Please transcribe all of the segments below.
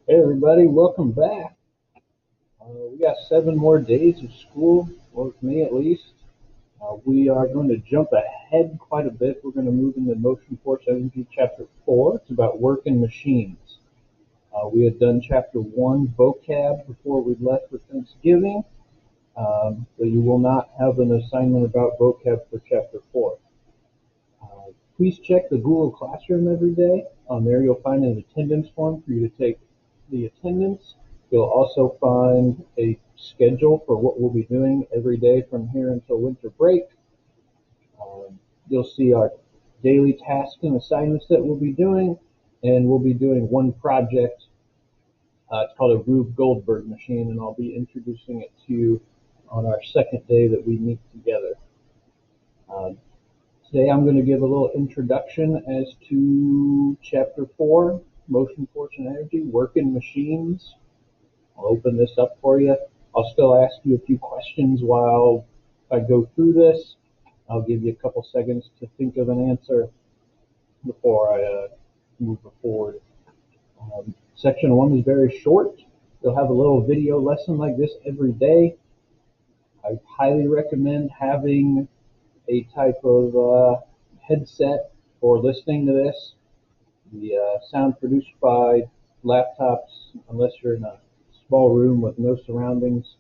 Hey everybody, welcome back. We got 7 more days of school, or with me at least. We are going to jump ahead quite a bit. We're going to move into Motion Force Energy Chapter 4. It's about work and machines. We had done Chapter 1, vocab, before we left for Thanksgiving, so you will not have an assignment about vocab for Chapter 4. Please check the Google Classroom every day. On there you'll find an attendance form for you to take the attendance. You'll also find a schedule for what we'll be doing every day from here until winter break. You'll see our daily tasks and assignments that we'll be doing, and we'll be doing one project. It's called a Rube Goldberg machine, and I'll be introducing it to you on our second day that we meet together. Uh, Today I'm going to give a little introduction as to Chapter 4, Motion, Force, and Energy, Working Machines. I'll open this up for you. I'll still ask you a few questions while I go through this. I'll give you a couple seconds to think of an answer before I move forward. Section 1 is very short. You'll have a little video lesson like this every day. I highly recommend having a type of headset for listening to this. The sound produced by laptops, unless you're in a small room with no surroundings,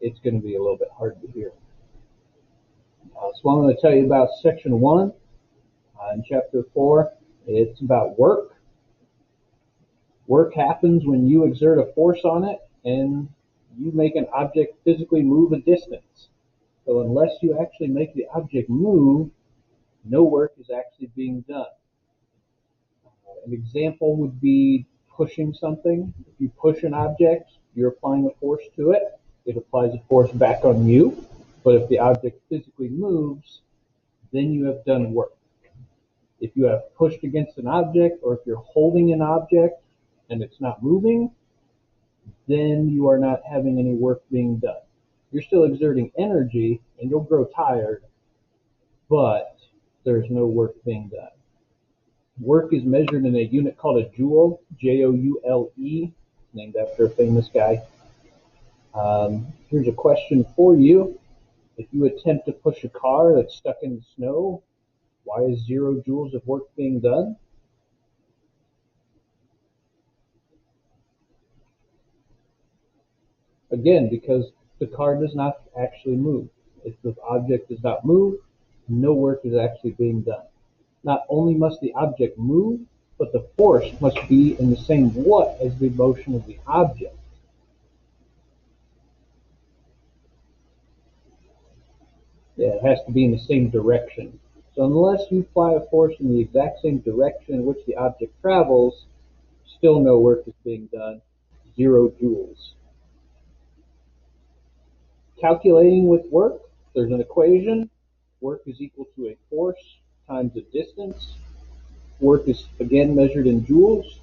it's going to be a little bit hard to hear. So I'm going to tell you about Section 1 in Chapter 4. It's about work. Work happens when you exert a force on it and you make an object physically move a distance. So unless you actually make the object move, no work is actually being done. An example would be pushing something. If you push an object, you're applying a force to it. It applies a force back on you. But if the object physically moves, then you have done work. If you have pushed against an object, or if you're holding an object and it's not moving, then you are not having any work being done. You're still exerting energy and you'll grow tired, but there's no work being done. Work is measured in a unit called a joule, Joule, named after a famous guy. Here's a question for you. If you attempt to push a car that's stuck in the snow, why is 0 joules of work being done? Again, because the car does not actually move. If the object does not move, no work is actually being done. Not only must the object move, but the force must be in the same what as the motion of the object. Yeah, it has to be in the same direction. So unless you apply a force in the exact same direction in which the object travels, still no work is being done. 0 joules. Calculating with work, there's an equation. Work is equal to a force times a distance. Work is again measured in joules.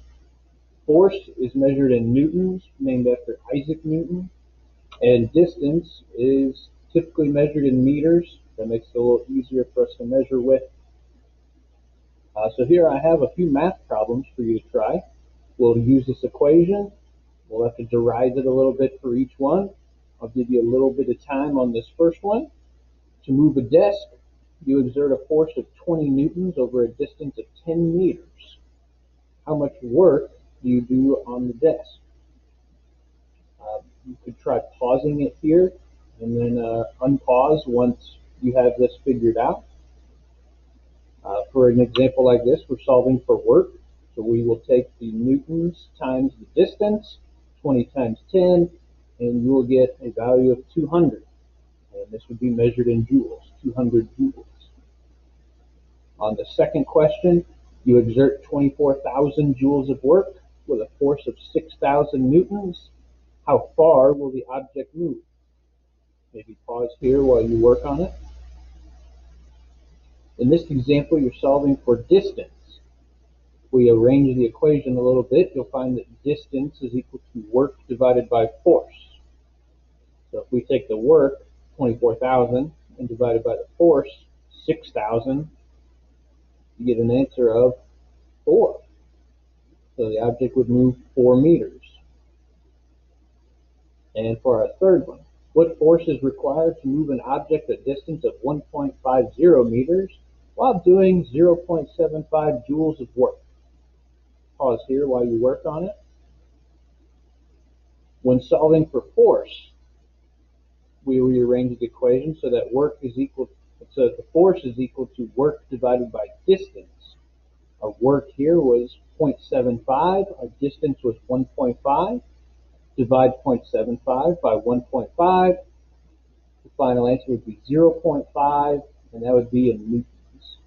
Force is measured in newtons, named after Isaac Newton. And distance is typically measured in meters. That makes it a little easier for us to measure with. So here I have a few math problems for you to try. We'll use this equation. We'll have to derive it a little bit for each one. I'll give you a little bit of time on this first one. To move a desk, you exert a force of 20 newtons over a distance of 10 meters. How much work do you do on the desk? You could try pausing it here and then unpause once you have this figured out. For an example like this, we're solving for work. So we will take the newtons times the distance, 20 times 10, and you will get a value of 200. And this would be measured in joules, 200 joules. On the second question, you exert 24,000 joules of work with a force of 6,000 newtons. How far will the object move? Maybe pause here while you work on it. In this example, you're solving for distance. If we arrange the equation a little bit, you'll find that distance is equal to work divided by force. So if we take the work, 24,000, and divide it by the force, 6,000, you get an answer of 4. So the object would move 4 meters. And for our third one, what force is required to move an object a distance of 1.50 meters while doing 0.75 joules of work? Pause here while you work on it. When solving for force, we rearrange the equation so that the force is equal to work divided by distance. Our work here was 0.75, our distance was 1.5. Divide 0.75 by 1.5. The final answer would be 0.5, and that would be in newtons.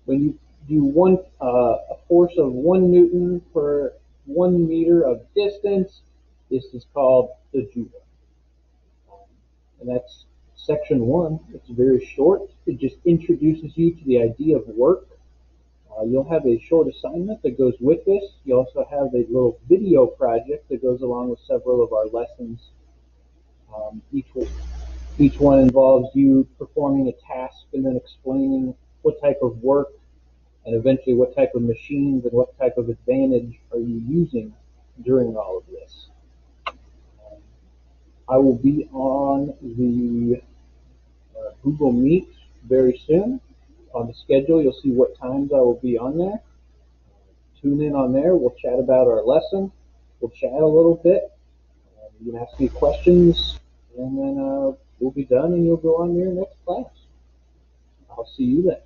When you do a force of 1 newton per 1 meter of distance, this is called the joule. And that's section 1. It's very short. It just introduces you to the idea of work. You'll have a short assignment that goes with this. You also have a little video project that goes along with several of our lessons. Each one involves you performing a task and then explaining what type of work and eventually what type of machines and what type of advantage are you using during all of this. I will be on the Google Meet very soon. On the schedule, you'll see what times I will be on there. Tune in on there. We'll chat about our lesson. We'll chat a little bit. You can ask me questions, and then we'll be done, and you'll go on to your next class. I'll see you then.